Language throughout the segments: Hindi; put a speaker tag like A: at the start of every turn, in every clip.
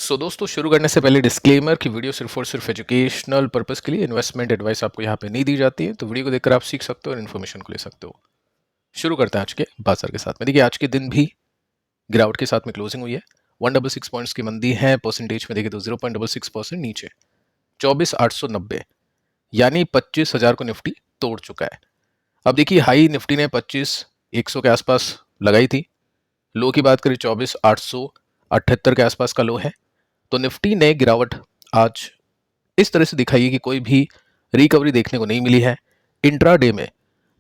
A: दोस्तों शुरू करने से पहले डिस्क्लेमर कि वीडियो सिर्फ और सिर्फ एजुकेशनल पर्पस के लिए इन्वेस्टमेंट एडवाइस आपको यहाँ पे नहीं दी जाती है। तो वीडियो को देखकर आप सीख सकते हो और इन्फॉर्मेशन को ले सकते हो। शुरू करते हैं आज के बाजार के साथ में। देखिए आज के दिन भी गिरावट के साथ में क्लोजिंग हुई है। 166 पॉइंट्स की मंदी है। परसेंटेज में देखिए तो 0.66% नीचे 24,890 यानी 25,000 को निफ्टी तोड़ चुका है। अब देखिए हाई निफ्टी ने 25,100 के आसपास लगाई थी। लो की बात करें 24,878 के आसपास का लो है। तो निफ्टी ने गिरावट आज इस तरह से दिखाई है कि कोई भी रिकवरी देखने को नहीं मिली है। इंट्राडे में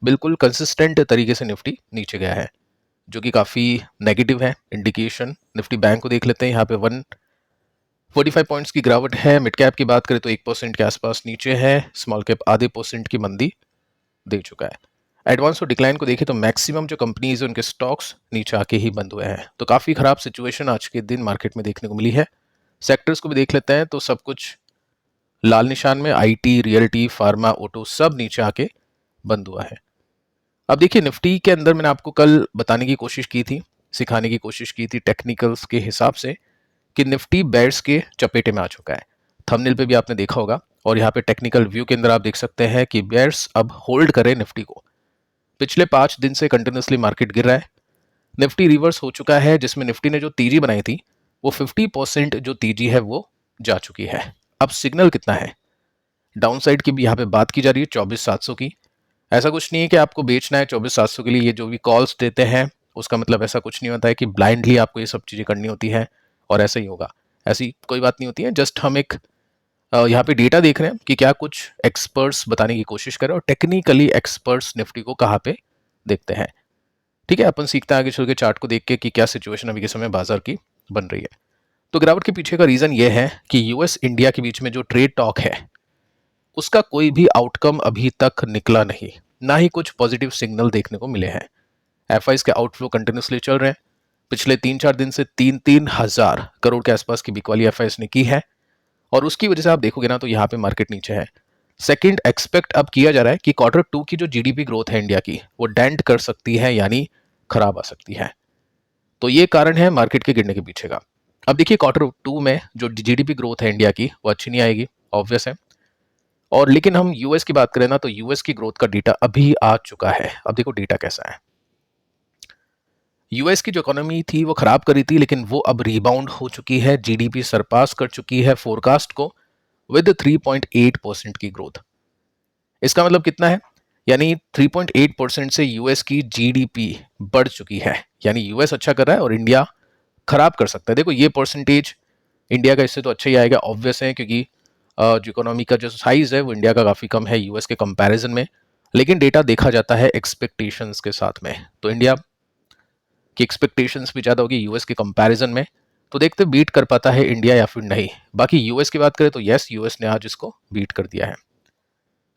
A: बिल्कुल कंसिस्टेंट तरीके से निफ्टी नीचे गया है, जो कि काफ़ी नेगेटिव है इंडिकेशन। निफ्टी बैंक को देख लेते हैं, यहाँ पे 145 पॉइंट्स की गिरावट है। मिड कैप की बात करें तो 1% के आसपास नीचे है। स्मॉल कैप आधे % की मंदी दे चुका है। एडवांस और डिक्लाइन को देखें तो मैक्सिमम जो कंपनीज है उनके स्टॉक्स नीचे आके ही बंद हुए हैं। तो काफ़ी खराब सिचुएशन आज के दिन मार्केट में देखने को मिली है। सेक्टर्स को भी देख लेते हैं तो सब कुछ लाल निशान में। आईटी, रियल्टी, फार्मा, ऑटो सब नीचे आके बंद हुआ है। अब देखिए निफ्टी के अंदर मैंने आपको कल बताने की कोशिश की थी, सिखाने की कोशिश की थी टेक्निकल्स के हिसाब से कि निफ्टी बेयर्स के चपेटे में आ चुका है। थंबनेल पे भी आपने देखा होगा और यहाँ पे टेक्निकल व्यू के अंदर आप देख सकते हैं कि बेयर्स अब होल्ड करें निफ्टी को। पिछले 5 दिन से कंटिन्यूसली मार्केट गिर रहा है। निफ्टी रिवर्स हो चुका है, जिसमें निफ्टी ने जो तेजी बनाई थी वो 50% जो तेजी है वो जा चुकी है। अब सिग्नल कितना है? डाउनसाइड की भी यहाँ पे बात की जा रही है 24,700 की। ऐसा कुछ नहीं है कि आपको बेचना है 24,700 के लिए। ये जो भी कॉल्स देते हैं उसका मतलब ऐसा कुछ नहीं होता है कि ब्लाइंडली आपको ये सब चीज़ें करनी होती है और ऐसा ही होगा। ऐसी कोई बात नहीं होती है। जस्ट हम एक यहाँ पे डेटा देख रहे हैं कि क्या कुछ एक्सपर्ट्स बताने की कोशिश करें और टेक्निकली एक्सपर्ट्स निफ्टी को कहाँ पे देखते हैं। ठीक है, अपन सीखते हैं आगे चल के चार्ट को देख के कि क्या सिचुएशन अभी के समय बाजार की बन रही है। तो गिरावट के पीछे का रीजन ये है कि यूएस इंडिया के बीच में जो ट्रेड टॉक है उसका कोई भी आउटकम अभी तक निकला नहीं, ना ही कुछ पॉजिटिव सिग्नल देखने को मिले हैं। एफआईज के आउटफ्लो कंटिन्यूसली चल रहे हैं। पिछले 3-4 दिन से 3,000 करोड़ के आसपास की बिकवाली एफआईज ने की है और उसकी वजह से आप देखोगे ना तो यहाँ पे मार्केट नीचे है। सेकंड, एक्सपेक्ट अब किया जा रहा है कि Q2 की जो जीडीपी ग्रोथ है इंडिया की वो डेंट कर सकती है, यानी खराब आ सकती है। तो ये कारण है मार्केट के गिरने के पीछे का। अब देखिए Q2 में जो जीडीपी ग्रोथ है इंडिया की वो अच्छी नहीं आएगी, ऑब्वियस है। और लेकिन हम यूएस की बात करें ना तो यूएस की ग्रोथ का डेटा अभी आ चुका है। अब देखो डेटा कैसा है। यूएस की जो इकोनॉमी थी वो खराब करी थी, लेकिन वो अब रिबाउंड हो चुकी है। जीडीपी सरपास कर चुकी है फोरकास्ट को विद 3.8% की ग्रोथ। इसका मतलब कितना है? यानी 3.8% से यूएस की जीडीपी बढ़ चुकी है। यानी यूएस अच्छा कर रहा है और इंडिया खराब कर सकता है। देखो ये परसेंटेज इंडिया का इससे तो अच्छा ही आएगा, ऑब्वियस है, क्योंकि जो इकोनॉमी का जो साइज है वो इंडिया का काफ़ी कम है यूएस के कंपैरिजन में। लेकिन डेटा देखा जाता है एक्सपेक्टेशंस के साथ में, तो इंडिया की एक्सपेक्टेशंस भी ज़्यादा होगी यूएस के कंपैरिजन में। तो देखते बीट कर पाता है इंडिया या फिर नहीं। बाकी यूएस की बात करें तो यस, यूएस ने आज इसको बीट कर दिया है।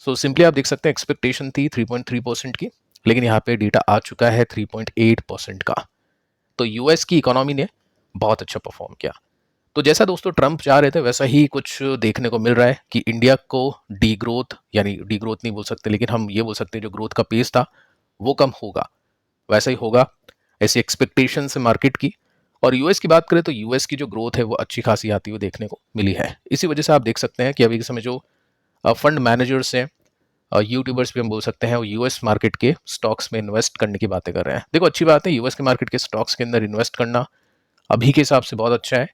A: सो सिंपली आप देख सकते हैं एक्सपेक्टेशन थी 3.3% की, लेकिन यहाँ पे डेटा आ चुका है 3.8% का। तो यूएस की इकोनॉमी ने बहुत अच्छा परफॉर्म किया। तो जैसा दोस्तों ट्रंप चाह रहे थे वैसा ही कुछ देखने को मिल रहा है कि इंडिया को डी ग्रोथ, यानी डी ग्रोथ नहीं बोल सकते लेकिन हम ये बोल सकते हैं जो ग्रोथ का पेस था वो कम होगा, वैसा ही होगा, ऐसी एक्सपेक्टेशन से मार्केट की। और यूएस की बात करें तो यूएस की जो ग्रोथ है वो अच्छी खासी आती हुई देखने को मिली है। इसी वजह से आप देख सकते हैं कि अभी के समय जो फंड मैनेजर्स हैं, यूट्यूबर्स भी हम बोल सकते हैं, वो यूएस मार्केट के स्टॉक्स में इन्वेस्ट करने की बातें कर रहे हैं। देखो अच्छी बात है, यूएस के मार्केट के स्टॉक्स के अंदर इन्वेस्ट करना अभी के हिसाब से बहुत अच्छा है।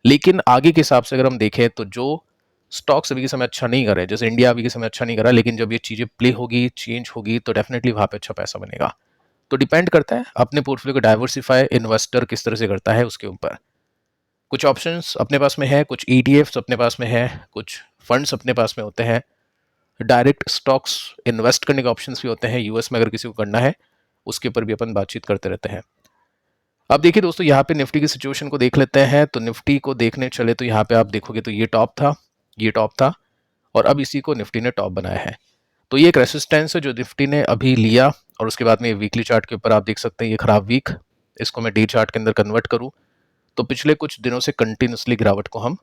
A: लेकिन आगे के हिसाब से अगर हम देखें तो जो स्टॉक्स अभी के समय अच्छा नहीं कर रहे, जैसे इंडिया अभी के समय अच्छा नहीं कर रहा, लेकिन जब ये चीज़ें प्ले होगी, चेंज होगी, तो डेफिनेटली वहाँ पे अच्छा पैसा बनेगा। तो डिपेंड करता है अपने पोर्टफोलियो को डाइवर्सिफाई इन्वेस्टर किस तरह से करता है उसके ऊपर। कुछ ऑप्शंस अपने पास में है, कुछ ईटीएफ्स अपने पास में है, कुछ फंड्स अपने पास में होते हैं, डायरेक्ट स्टॉक्स इन्वेस्ट करने के ऑप्शंस भी होते हैं। यूएस में अगर किसी को करना है उसके ऊपर भी अपन बातचीत करते रहते हैं। अब देखिए दोस्तों यहाँ पे निफ्टी की सिचुएशन को देख लेते हैं। तो निफ्टी को देखने चले तो यहाँ पे आप देखोगे तो ये टॉप था, ये टॉप था और अब इसी को निफ्टी ने टॉप बनाया है। तो ये एक रेसिस्टेंस है जो निफ्टी ने अभी लिया और उसके बाद में वीकली चार्ट के ऊपर आप देख सकते हैं ये खराब वीक। इसको मैं डे चार्ट के अंदर कन्वर्ट करूँ तो पिछले कुछ दिनों से कंटिन्यूसली गिरावट को हम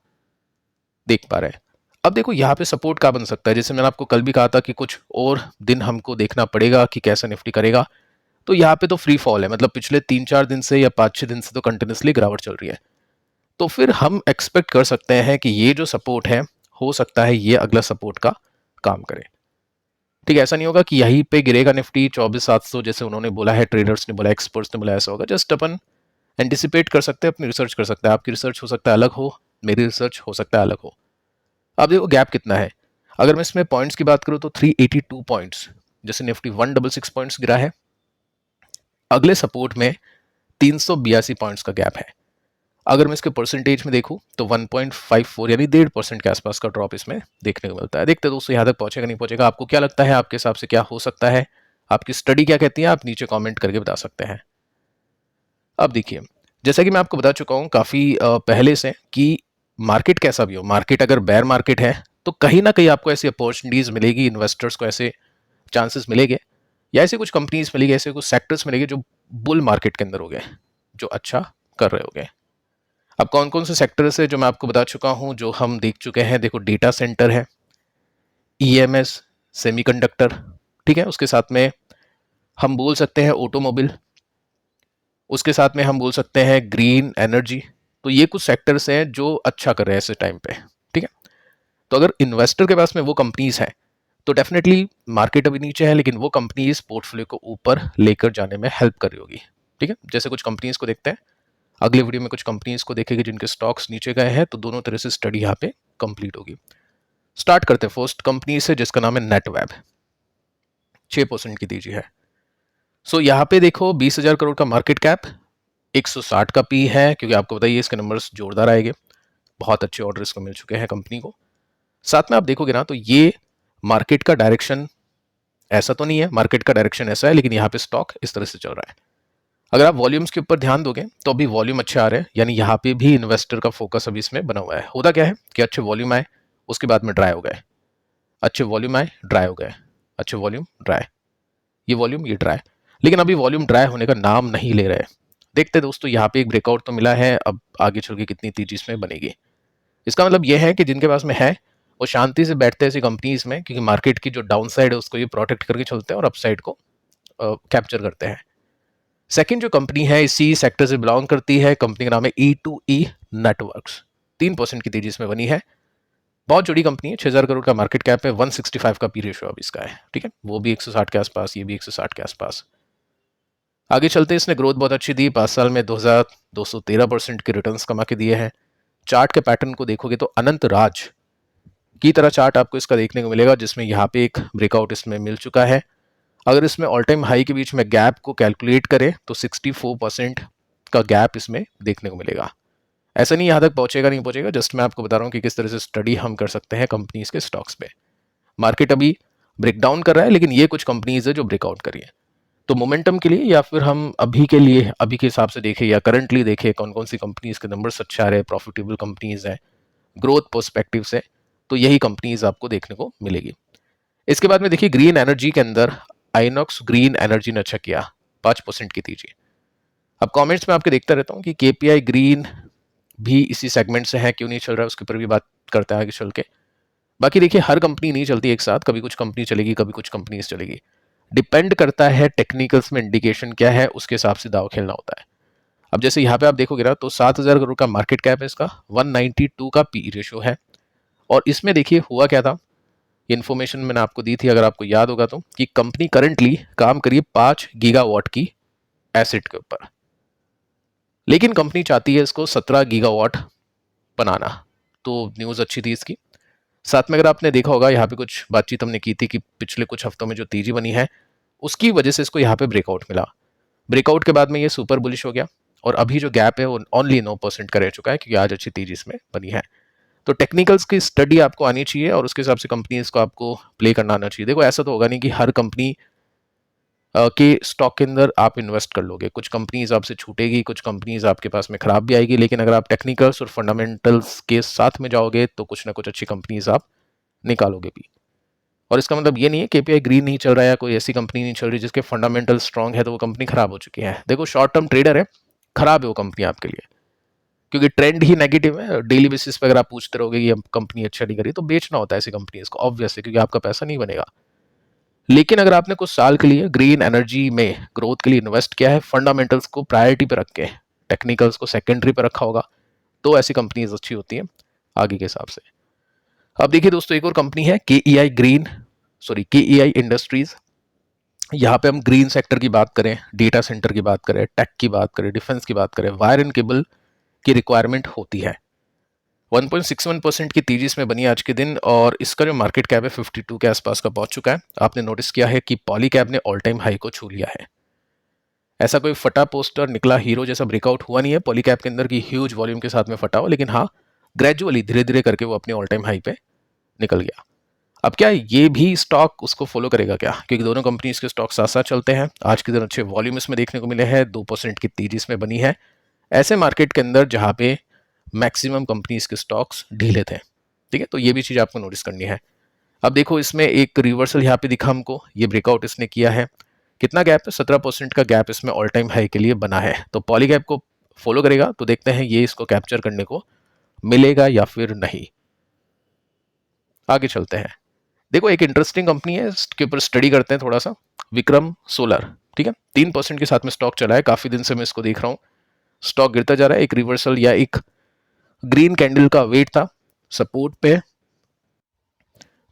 A: देख पा रहे हैं। अब देखो यहाँ पे सपोर्ट क्या बन सकता है, जैसे मैंने आपको कल भी कहा था कि कुछ और दिन हमको देखना पड़ेगा कि कैसा निफ्टी करेगा। तो यहाँ पे तो फ्री फॉल है, मतलब पिछले 3-4 दिन से या 5-6 दिन से तो कंटिन्यूसली गिरावट चल रही है। तो फिर हम एक्सपेक्ट कर सकते हैं कि ये जो सपोर्ट है, हो सकता है ये अगला सपोर्ट का काम करे। ठीक है, ऐसा नहीं होगा कि यहीं पे गिरेगा निफ्टी 24,700 जैसे उन्होंने बोला है, ट्रेडर्स ने बोला, एक्सपर्ट्स ने बोला ऐसा होगा। जस्ट अपन एंटिसिपेट कर सकते हैं, अपनी रिसर्च कर सकते हैं। आपकी रिसर्च हो सकता है अलग हो, मेरी रिसर्च हो सकता है अलग हो। अब देखो गैप कितना है। अगर मैं इसमें पॉइंट्स की बात करूं तो 382 पॉइंट्स, जैसे निफ्टी 166 पॉइंट्स गिरा है। अगले सपोर्ट में 382 पॉइंट्स का गैप है। अगर मैं इसके परसेंटेज में देखूं तो 1.54 यानी 1.5% के आसपास का ड्रॉप इसमें देखने को मिलता है। देखते हैं दोस्तों यहाँ तक पहुंचेगा नहीं पहुंचेगा। आपको क्या लगता है, आपके हिसाब से क्या हो सकता है, आपकी स्टडी क्या कहती है, आप नीचे कमेंट करके बता सकते हैं। अब देखिए, जैसा कि मैं आपको बता चुका हूं काफी पहले से कि मार्केट कैसा भी हो, मार्केट अगर बेयर मार्केट है तो कहीं ना कहीं आपको ऐसी अपॉर्चुनिटीज मिलेगी, इन्वेस्टर्स को ऐसे चांसेस मिलेंगे, या ऐसे कुछ कंपनीज मिलेगी, ऐसे कुछ सेक्टर्स मिलेंगे जो बुल मार्केट के अंदर हो गए, जो अच्छा कर रहे हो गए। अब कौन कौन से सेक्टर्स है जो मैं आपको बता चुका हूं, जो हम देख चुके हैं। देखो, डेटा सेंटर है, ईएमएस, सेमीकंडक्टर, ठीक है। उसके साथ में हम बोल सकते हैं ऑटोमोबाइल, उसके साथ में हम बोल सकते हैं ग्रीन एनर्जी। तो ये कुछ सेक्टर्स हैं जो अच्छा कर रहे हैं ऐसे टाइम पे, ठीक है। तो अगर इन्वेस्टर के पास में वो कंपनीज हैं तो डेफिनेटली मार्केट अभी नीचे है, लेकिन वो कंपनीज पोर्टफोलियो को ऊपर लेकर जाने में हेल्प कर रही होगी, ठीक है। जैसे कुछ कंपनीज को देखते हैं, अगले वीडियो में कुछ कंपनीज को देखेंगे जिनके स्टॉक्स नीचे गए हैं, तो दोनों तरह से स्टडी यहाँ पे कंप्लीट होगी। स्टार्ट करते हैं फर्स्ट कंपनी से, जिसका नाम है नेटवेब, 6% की तेजी है। सो यहाँ पे देखो 20,000 करोड़ का मार्केट कैप, 160 का पी है, क्योंकि आपको बताइए इसके नंबर्स जोरदार आएंगे। बहुत अच्छे ऑर्डर इसको मिल चुके हैं कंपनी को। साथ में आप देखोगे ना तो ये मार्केट का डायरेक्शन ऐसा तो नहीं है, मार्केट का डायरेक्शन ऐसा है, लेकिन यहाँ पे स्टॉक इस तरह से चल रहा है। अगर आप वॉल्यूम्स के ऊपर ध्यान दोगे तो अभी वॉल्यूम अच्छे आ रहे हैं, यानी यहाँ पे भी इन्वेस्टर का फोकस अभी इसमें बना हुआ है। होता क्या है कि अच्छे वॉल्यूम आए, उसके बाद में ड्राई हो गए, अच्छे वॉल्यूम आए, ड्राई हो गए, अच्छे वॉल्यूम ड्राई, ये वॉल्यूम, ये ड्राई। लेकिन अभी वॉल्यूम ड्राई होने का नाम नहीं ले रहे। देखते दोस्तों, यहाँ पे एक ब्रेकआउट तो मिला है, अब आगे चल के कितनी तेजी इसमें बनेगी। इसका मतलब यह है कि जिनके पास में है वो शांति से बैठते हैं ऐसी कंपनीज में, क्योंकि मार्केट की जो डाउन साइड है उसको ये प्रोटेक्ट करके चलते हैं और अपसाइड को कैप्चर करते हैं। सेकंड जो कंपनी है इसी सेक्टर से बिलोंग करती है, कंपनी का नाम है E2E नेटवर्क्स, 3% की तेजी इसमें बनी है। बहुत जुड़ी कंपनी है, 6,000 करोड़ का मार्केट कैप है, 165 का पी रेशियो अब इसका है, ठीक है। वो भी 160 के आसपास, ये भी 160 के आसपास। आगे चलते इसने ग्रोथ बहुत अच्छी दी, 5 साल में 2,213% के रिटर्न्स कमा के दिए हैं। चार्ट के पैटर्न को देखोगे तो अनंत राज की तरह चार्ट आपको इसका देखने को मिलेगा, जिसमें यहाँ पे एक ब्रेकआउट इसमें मिल चुका है। अगर इसमें ऑल टाइम हाई के बीच में गैप को कैलकुलेट करें तो 64% का गैप इसमें देखने को मिलेगा। ऐसा नहीं यहाँ तक पहुंचेगा नहीं पहुंचेगा, जस्ट मैं आपको बता रहा हूँ कि किस तरह से स्टडी हम कर सकते हैं कंपनीज के स्टॉक्स पे। मार्केट अभी ब्रेकडाउन कर रहा है, लेकिन ये कुछ कंपनीज है जो ब्रेकआउट करी है। तो मोमेंटम के लिए या फिर हम अभी के लिए, अभी के हिसाब से देखें या करंटली देखें कौन कौन सी कंपनीज के नंबर्स अच्छे आ रहे हैं, प्रॉफिटेबल कंपनीज है, ग्रोथ पर्सपेक्टिव से, तो यही कंपनीज आपको देखने को मिलेगी। इसके बाद में देखिए ग्रीन एनर्जी के अंदर आइनॉक्स ग्रीन एनर्जी ने अच्छा किया, 5% की तेजी। अब कमेंट्स में आपके देखता रहता हूँ कि केपीआई ग्रीन भी इसी सेगमेंट से है, क्यों नहीं चल रहा है उसके ऊपर भी बात करते हैं आगे चल के। बाकी देखिए हर कंपनी नहीं चलती एक साथ, कभी कुछ कंपनी चलेगी, कभी कुछ कंपनी चलेगी, डिपेंड करता है टेक्निकल्स में इंडिकेशन क्या है, उसके हिसाब से दाव खेलना होता है। अब जैसे यहाँ पे आप देखोगे ना तो 7,000 करोड़ का मार्केट कैप है इसका, 192 का पी रेशियो है। और इसमें देखिए हुआ क्या था, इन्फॉर्मेशन मैंने आपको दी थी अगर आपको याद होगा तो, कि कंपनी करंटली काम करिए 5 गीगावाट की एसिड के ऊपर, लेकिन कंपनी चाहती है इसको 17 गीगावाट बनाना। तो न्यूज़ अच्छी थी इसकी। साथ में अगर आपने देखा होगा यहाँ पे कुछ बातचीत हमने की थी कि पिछले कुछ हफ्तों में जो तेजी बनी है उसकी वजह से इसको यहाँ पे ब्रेकआउट मिला। ब्रेकआउट के बाद में ये सुपर बुलिश हो गया और अभी जो गैप है वो ओनली 9% का रह चुका है, क्योंकि आज अच्छी तेजी इसमें बनी है। तो टेक्निकल्स की स्टडी आपको आनी चाहिए और उसके हिसाब से कंपनीज को आपको प्ले करना आना चाहिए। देखो ऐसा तो होगा नहीं कि हर कंपनी के स्टॉक के अंदर आप इन्वेस्ट कर लोगे, कुछ कंपनीज आपसे छूटेगी, कुछ कंपनीज आपके पास में खराब भी आएगी, लेकिन अगर आप टेक्निकल्स और फंडामेंटल्स के साथ में जाओगे तो कुछ ना कुछ अच्छी कंपनीज आप निकालोगे भी। और इसका मतलब ये नहीं है केपीआई ग्रीन नहीं चल रहा है या कोई ऐसी कंपनी नहीं चल रही जिसके फंडामेंटल स्ट्रांग है तो वो कंपनी खराब हो चुकी है। देखो शॉर्ट टर्म ट्रेडर है, खराब है वो कंपनी आपके लिए, क्योंकि ट्रेंड ही नेगेटिव है। डेली बेसिस पे अगर आप पूछते रहोगे ये कंपनी अच्छा नहीं करी तो बेचना होता है ऐसी कंपनीज को, ऑब्वियसली, क्योंकि आपका पैसा नहीं बनेगा। लेकिन अगर आपने कुछ साल के लिए ग्रीन एनर्जी में ग्रोथ के लिए इन्वेस्ट किया है, फंडामेंटल्स को प्रायोरिटी पे रख के, टेक्निकल्स को सेकेंडरी पे रखा होगा, तो ऐसी कंपनीज अच्छी होती हैं आगे के हिसाब से। अब देखिए दोस्तों, एक और कंपनी है के ई आई इंडस्ट्रीज। यहाँ पे हम ग्रीन सेक्टर की बात करें, डेटा सेंटर की बात करें, टेक की बात करें, डिफेंस की बात करें, वायर एंड केबल की रिक्वायरमेंट होती है। 1.61% की तेजी इसमें बनी आज के दिन, और इसका जो मार्केट कैप है 52 के आसपास का पहुंच चुका है। आपने नोटिस किया है कि पॉली कैप ने ऑल टाइम हाई को छू लिया है। ऐसा कोई फटा पोस्टर निकला हीरो जैसा ब्रेकआउट हुआ नहीं है पॉली कैप के अंदर की ह्यूज वॉल्यूम के साथ में फटा हो, लेकिन हाँ, ग्रेजुअली धीरे धीरे करके वो अपने ऑल टाइम हाई पे निकल गया। अब क्या ये भी स्टॉक उसको फॉलो करेगा क्या, क्योंकि दोनों कंपनीज के स्टॉक साथ साथ चलते हैं। आज के दिन अच्छे वॉल्यूम इसमें देखने को मिले हैं, 2% की तेजी इसमें बनी है ऐसे मार्केट के अंदर जहां पे मैक्सिमम कंपनीज के स्टॉक्स ढीले थे। ठीक है, तो ये भी चीज आपको नोटिस करनी है। अब देखो, इसमें एक रिवर्सल यहाँ पे दिखा हमको, ये ब्रेकआउट इसने किया है। कितना गैप है? 17% का गैप इसमें ऑल टाइम हाई के लिए बना है। तो पॉली गैप को फॉलो करेगा, तो देखते हैं ये इसको कैप्चर करने को मिलेगा या फिर नहीं। आगे चलते हैं। देखो, एक इंटरेस्टिंग कंपनी है, इसके ऊपर स्टडी करते हैं थोड़ा सा। विक्रम सोलर, ठीक है, 3% के साथ में स्टॉक चला है। काफी दिन से मैं इसको देख रहा हूँ, स्टॉक गिरता जा रहा है। एक रिवर्सल या एक ग्रीन कैंडल का वेट था सपोर्ट पे,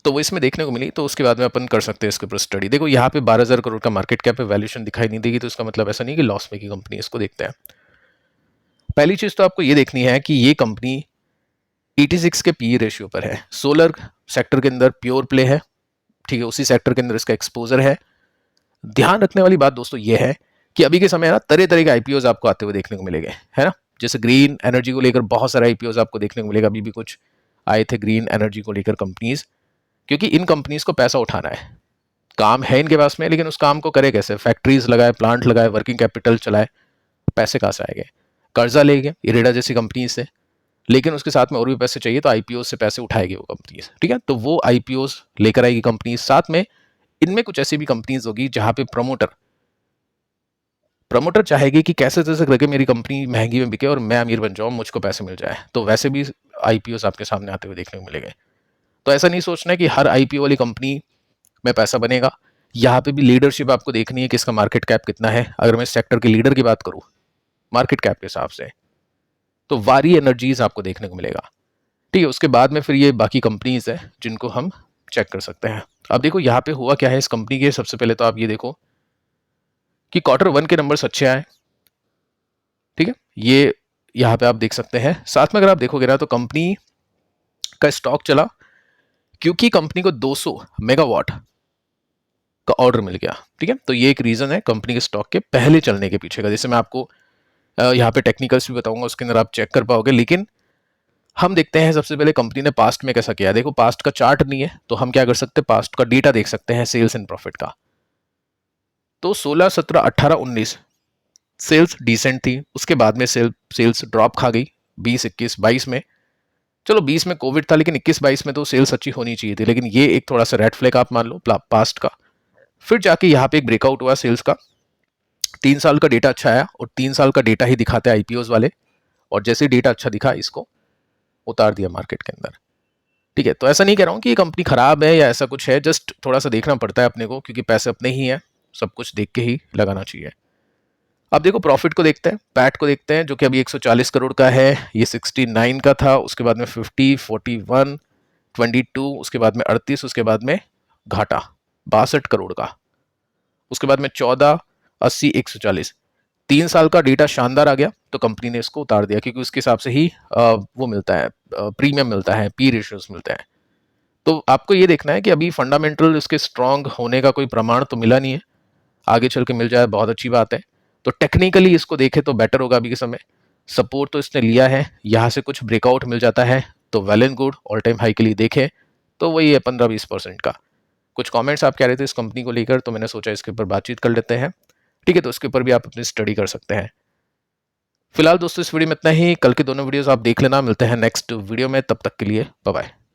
A: तो वो इसमें देखने को मिली। तो उसके बाद में अपन कर सकते हैं इसके ऊपर स्टडी। देखो, यहाँ पे 12,000 करोड़ का मार्केट कैप है, वैल्यूएशन दिखाई नहीं देगी, तो इसका मतलब ऐसा नहीं कि लॉस मेकिंग कंपनी। इसको देखते हैं। पहली चीज तो आपको ये देखनी है कि ये कंपनी 86 के पीई रेशियो पर है। सोलर सेक्टर के अंदर प्योर प्ले है, ठीक है, उसी सेक्टर के अंदर इसका एक्सपोजर है। ध्यान रखने वाली बात दोस्तों ये है कि अभी के समय ना तरह तरह के आईपीओज आपको आते हुए देखने को मिलेंगे, है ना। जैसे ग्रीन एनर्जी को लेकर बहुत सारे आईपीओज आपको देखने को मिलेगा। अभी भी कुछ आए थे ग्रीन एनर्जी को लेकर कंपनीज, क्योंकि इन कंपनीज को पैसा उठाना है। काम है इनके पास में, लेकिन उस काम को करे कैसे? फैक्ट्रीज लगाए, प्लांट लगाए, वर्किंग कैपिटल चलाए, पैसे कहाँ से आएंगे? कर्जा लेंगे इरेडा जैसी कंपनी से, लेकिन उसके साथ में और भी पैसे चाहिए, तो आईपीओ से पैसे उठाएगी वो कंपनीज, ठीक है। तो वो आईपीओ लेकर आएगी कंपनी। साथ में इनमें कुछ ऐसी भी कंपनीज होगी जहां पे प्रमोटर चाहेगी कि कैसे तैसे करके मेरी कंपनी महंगी में बिके और मैं अमीर बन जाऊं, मुझको पैसे मिल जाए। तो वैसे भी आईपीओ आपके सामने आते हुए देखने को मिलेंगे। तो ऐसा नहीं सोचना है कि हर आईपीओ वाली कंपनी में पैसा बनेगा। यहाँ पे भी लीडरशिप आपको देखनी है कि इसका मार्केट कैप कितना है। अगर मैं इस सेक्टर के लीडर की बात करूं मार्केट कैप के हिसाब से, तो वारी एनर्जीज आपको देखने को मिलेगा, ठीक है। उसके बाद में फिर ये बाकी कंपनीज है जिनको हम चेक कर सकते हैं। अब देखो यहाँ पे हुआ क्या है इस कंपनी के। सबसे पहले तो आप ये देखो कि Q1 के नंबर्स अच्छे आए, ठीक है, ये यहाँ पे आप देख सकते हैं। साथ में अगर आप देखोगे ना, तो कंपनी का स्टॉक चला क्योंकि कंपनी को 200 मेगावाट का ऑर्डर मिल गया, ठीक है। तो ये एक रीजन है कंपनी के स्टॉक के पहले चलने के पीछे का। जैसे मैं आपको यहाँ पे टेक्निकल्स भी बताऊंगा, उसके अंदर आप चेक कर पाओगे। लेकिन हम देखते हैं सबसे पहले कंपनी ने पास्ट में कैसा किया। देखो, पास्ट का चार्ट नहीं है, तो हम क्या कर सकते हैं, पास्ट का डेटा देख सकते हैं, सेल्स एंड प्रॉफिट का। तो 16, 17, 18, 19 सेल्स डिसेंट थी। उसके बाद में सेल्स ड्रॉप खा गई 20, 21, 22 में। चलो 20 में कोविड था, लेकिन 21, 22 में तो सेल्स अच्छी होनी चाहिए थी। लेकिन ये एक थोड़ा सा रेड फ्लैग आप मान लो पास्ट का। फिर जाके यहाँ पे एक ब्रेकआउट हुआ सेल्स का। 3 साल का डेटा अच्छा आया, और 3 साल का डेटा ही दिखाते हैं आईपीओ वाले। और जैसे डेटा अच्छा दिखा, इसको उतार दिया मार्केट के अंदर, ठीक है। तो ऐसा नहीं कह रहा हूँ कि ये कंपनी खराब है या ऐसा कुछ है, जस्ट थोड़ा सा देखना पड़ता है अपने को, क्योंकि पैसे अपने ही हैं, सब कुछ देख के ही लगाना चाहिए। अब देखो, प्रॉफिट को देखते हैं, पैट को देखते हैं, जो कि अभी 140 करोड़ का है। ये 69 का था, उसके बाद में 50, 41, 22, उसके बाद में 38, उसके बाद में घाटा 62 करोड़ का, उसके बाद में 14, 80, 140। 3 साल का डेटा शानदार आ गया, तो कंपनी ने इसको उतार दिया, क्योंकि उसके हिसाब से ही वो मिलता है, प्रीमियम मिलता है, पी रेशियोज मिलते हैं। तो आपको ये देखना है कि अभी फंडामेंटल इसके स्ट्रांग होने का कोई प्रमाण तो मिला नहीं है। आगे चल के मिल जाए बहुत अच्छी बात है। तो टेक्निकली इसको देखे तो बेटर होगा अभी के समय। सपोर्ट तो इसने लिया है, यहाँ से कुछ ब्रेकआउट मिल जाता है तो well and good. All time high के लिए देखें तो वही है 15-20% का। कुछ कमेंट्स आप कह रहे थे इस कंपनी को लेकर, तो मैंने सोचा इसके ऊपर बातचीत कर लेते हैं, ठीक है। तो इसके ऊपर भी आप अपनी स्टडी कर सकते हैं। फिलहाल दोस्तों इस वीडियो में इतना ही। कल के दोनों वीडियोस आप देख लेना। मिलते हैं नेक्स्ट वीडियो में, तब तक के लिए बाय बाय।